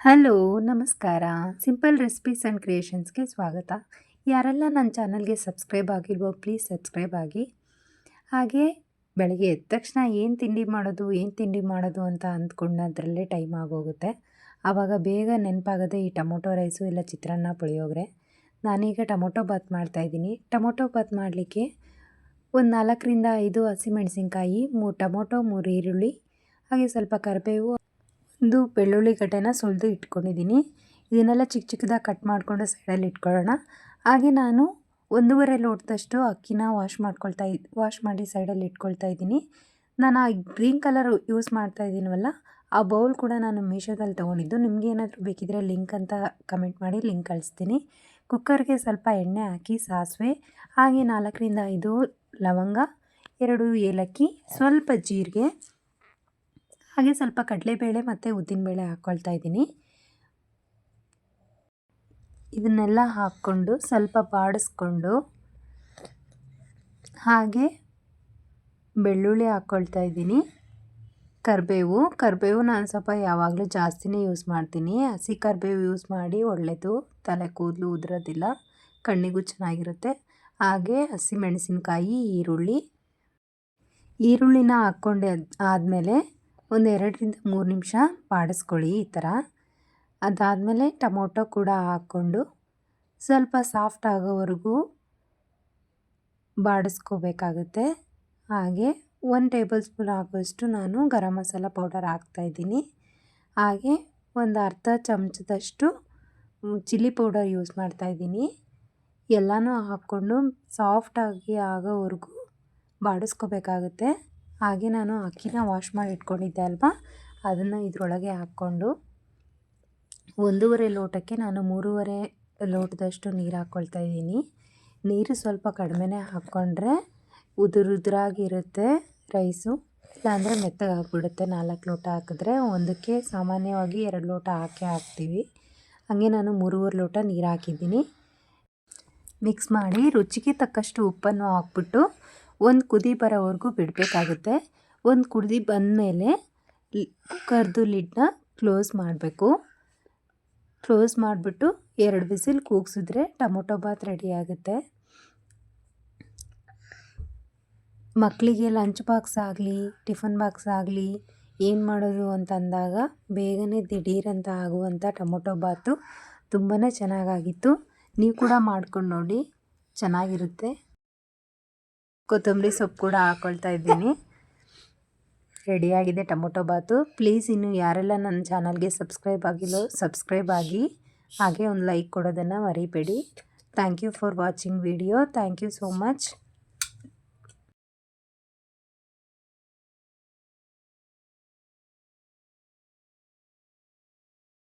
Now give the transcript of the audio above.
Hello ನಮಸ್ಕಾರ. Simple recipes and ಕ್ರಿಯೇಷನ್ಸ್ಗೆ ಸ್ವಾಗತ. ಯಾರೆಲ್ಲ ನನ್ನ ಚಾನಲ್ಗೆ ಸಬ್ಸ್ಕ್ರೈಬ್ ಆಗಿಲ್ವೋ ಪ್ಲೀಸ್ ಸಬ್ಸ್ಕ್ರೈಬ್ ಆಗಿ. ಹಾಗೆ ಬೆಳಗ್ಗೆ ಎದ್ದ ತಕ್ಷಣ ಏನು ತಿಂಡಿ ಮಾಡೋದು ಅಂತ ಅಂದ್ಕೊಂಡದ್ರಲ್ಲೇ ಟೈಮ್ ಆಗೋಗುತ್ತೆ. ಆವಾಗ ಬೇಗ ನೆನಪಾಗೋದೇ ಈ ಟೊಮೊಟೊ ರೈಸು ಇಲ್ಲ ಚಿತ್ರಾನ್ನ ಪುಳಿಯೋಗರೆ. ನಾನೀಗ ಟೊಮೊಟೊ ಬಾತ್ ಮಾಡ್ತಾಯಿದ್ದೀನಿ. ಟೊಮೊಟೊ ಬಾತ್ ಮಾಡಲಿಕ್ಕೆ ಒಂದು 4ರಿಂದ 5 ಹಸಿಮೆಣಸಿನ್ಕಾಯಿ, 3 ಟೊಮೊಟೊ, 3 ಈರುಳ್ಳಿ, ಹಾಗೆ ಸ್ವಲ್ಪ ಕರಿಬೇವು, ಒಂದು ಬೆಳ್ಳುಳ್ಳಿ ಗಡ್ಡೆನ ಸುಲಿದು ಇಟ್ಕೊಂಡಿದ್ದೀನಿ. ಇದನ್ನೆಲ್ಲ ಚಿಕ್ಕ ಚಿಕ್ಕದಾಗಿ ಕಟ್ ಮಾಡಿಕೊಂಡು ಸೈಡಲ್ಲಿ ಇಟ್ಕೊಳ್ಳೋಣ. ಹಾಗೆ ನಾನು 1.5 ಲೋಟದಷ್ಟು ಅಕ್ಕಿನ ವಾಶ್ ಮಾಡಿ ಸೈಡಲ್ಲಿ ಇಟ್ಕೊಳ್ತಾ ಇದ್ದೀನಿ. ನಾನು ಆ ಗ್ರೀನ್ ಕಲರ್ ಯೂಸ್ ಮಾಡ್ತಾ ಇದ್ದೀನವಲ್ಲ, ಆ ಬೌಲ್ ಕೂಡ ನಾನು ಮೀಶೋದಲ್ಲಿ ತೊಗೊಂಡಿದ್ದು. ನಿಮಗೆ ಏನಾದರೂ ಬೇಕಿದ್ದರೆ ಲಿಂಕ್ ಅಂತ ಕಮೆಂಟ್ ಮಾಡಿ, ಲಿಂಕ್ ಕಳಿಸ್ತೀನಿ. ಕುಕ್ಕರ್ಗೆ ಸ್ವಲ್ಪ ಎಣ್ಣೆ ಹಾಕಿ ಸಾಸಿವೆ, ಹಾಗೆ 4ರಿಂದ 5 ಲವಂಗ, 2 ಏಲಕ್ಕಿ, ಸ್ವಲ್ಪ ಜೀರಿಗೆ, ಹಾಗೆ ಸ್ವಲ್ಪ ಕಡಲೆಬೇಳೆ ಮತ್ತು ಉದ್ದಿನಬೇಳೆ ಹಾಕ್ಕೊಳ್ತಾ ಇದ್ದೀನಿ. ಇದನ್ನೆಲ್ಲ ಹಾಕ್ಕೊಂಡು ಸ್ವಲ್ಪ ಬಾಡಿಸ್ಕೊಂಡು, ಹಾಗೆ ಬೆಳ್ಳುಳ್ಳಿ ಹಾಕ್ಕೊಳ್ತಾ ಇದ್ದೀನಿ. ಕರಿಬೇವು ನಾನು ಸ್ವಲ್ಪ ಯಾವಾಗಲೂ ಜಾಸ್ತಿನೇ ಯೂಸ್ ಮಾಡ್ತೀನಿ. ಹಸಿ ಕರಿಬೇವು ಯೂಸ್ ಮಾಡಿ ಒಳ್ಳೆಯದು, ತಲೆ ಕೂದಲು ಉದುರೋದಿಲ್ಲ, ಕಣ್ಣಿಗೂ ಚೆನ್ನಾಗಿರುತ್ತೆ. ಹಾಗೆ ಹಸಿಮೆಣಸಿನ್ಕಾಯಿ, ಈರುಳ್ಳಿನ ಹಾಕ್ಕೊಂಡೆ ಆದಮೇಲೆ ಒಂದು 2ರಿಂದ 3 ನಿಮಿಷ ಬಾಡಿಸ್ಕೊಳ್ಳಿ ಈ ಥರ. ಅದಾದಮೇಲೆ ಟೊಮೊಟೊ ಕೂಡ ಹಾಕ್ಕೊಂಡು ಸ್ವಲ್ಪ ಸಾಫ್ಟ್ ಆಗೋವರೆಗೂ ಬಾಡಿಸ್ಕೋಬೇಕಾಗುತ್ತೆ. ಹಾಗೆ 1 ಟೇಬಲ್ ಸ್ಪೂನ್ ಆಗುವಷ್ಟು ನಾನು ಗರಂ ಮಸಾಲ ಪೌಡರ್ ಹಾಕ್ತಾಯಿದ್ದೀನಿ. ಹಾಗೆ ಒಂದು ಅರ್ಧ ಚಮಚದಷ್ಟು ಚಿಲ್ಲಿ ಪೌಡರ್ ಯೂಸ್ ಮಾಡ್ತಾಯಿದ್ದೀನಿ. ಎಲ್ಲನೂ ಹಾಕ್ಕೊಂಡು ಸಾಫ್ಟಾಗಿ ಆಗೋವರೆಗೂ ಬಾಡಿಸ್ಕೋಬೇಕಾಗುತ್ತೆ. ಹಾಗೆ ನಾನು ಅಕ್ಕಿನ ವಾಶ್ ಮಾಡಿ ಇಟ್ಕೊಂಡಿದ್ದೆ ಅಲ್ವಾ, ಅದನ್ನು ಇದರೊಳಗೆ ಹಾಕ್ಕೊಂಡು 1.5 ಲೋಟಕ್ಕೆ ನಾನು 3.5 ಲೋಟದಷ್ಟು ನೀರು ಹಾಕ್ಕೊಳ್ತಾ ಇದ್ದೀನಿ. ನೀರು ಸ್ವಲ್ಪ ಕಡಿಮೆನೇ ಹಾಕ್ಕೊಂಡ್ರೆ ಉದುರಾಗಿರುತ್ತೆ ರೈಸು, ಇಲ್ಲಾಂದರೆ ಮೆತ್ತಗಾಗ್ಬಿಡುತ್ತೆ. 4 ಲೋಟ ಹಾಕಿದ್ರೆ ಒಂದಕ್ಕೆ ಸಾಮಾನ್ಯವಾಗಿ 2 ಲೋಟ ಹಾಕ್ತೀವಿ. ಹಾಗೆ ನಾನು 3.5 ಲೋಟ ನೀರು ಹಾಕಿದ್ದೀನಿ. ಮಿಕ್ಸ್ ಮಾಡಿ ರುಚಿಗೆ ತಕ್ಕಷ್ಟು ಉಪ್ಪನ್ನು ಹಾಕ್ಬಿಟ್ಟು ಒಂದು ಕುದಿ ಬರೋವರೆಗೂ ಬಿಡಬೇಕಾಗುತ್ತೆ. ಒಂದು ಕುದಿ ಬಂದಮೇಲೆ ಕುಕ್ಕರ್ದು ಲಿಡ್ನ ಕ್ಲೋಸ್ ಮಾಡಬೇಕು. ಕ್ಲೋಸ್ ಮಾಡಿಬಿಟ್ಟು 2 ವಿಸಿಲ್ ಕೂಗಿಸಿದ್ರೆ ಟೊಮೊಟೊ ಬಾತ್ ರೆಡಿ ಆಗುತ್ತೆ. ಮಕ್ಕಳಿಗೆ ಲಂಚ್ ಬಾಕ್ಸ್ ಆಗಲಿ, ಟಿಫನ್ ಬಾಕ್ಸ್ ಆಗಲಿ ಏನು ಮಾಡೋದು ಅಂತಂದಾಗ ಬೇಗನೆ ದಿಢೀರಂತ ಆಗುವಂಥ ಟೊಮೊಟೊ ಬಾತು ತುಂಬಾ ಚೆನ್ನಾಗಾಗಿತ್ತು. ನೀವು ಕೂಡ ಮಾಡ್ಕೊಂಡು ನೋಡಿ, ಚೆನ್ನಾಗಿರುತ್ತೆ. ಕೊತ್ತಂಬರಿ ಸೊಪ್ಪು ಕೂಡ ಹಾಕ್ಕೊಳ್ತಾ ಇದ್ದೀನಿ. ರೆಡಿಯಾಗಿದೆ ಟೊಮೊಟೊ ಬಾತು. ಪ್ಲೀಸ್ ಇನ್ನು ಯಾರೆಲ್ಲ ನನ್ನ ಚಾನಲ್ಗೆ ಸಬ್ಸ್ಕ್ರೈಬ್ ಆಗಿಲ್ಲೋ ಸಬ್ಸ್ಕ್ರೈಬ್ ಆಗಿ, ಹಾಗೆ ಒಂದು ಲೈಕ್ ಕೊಡೋದನ್ನು ಮರಿಬೇಡಿ. Thank you for watching video. Thank you so much.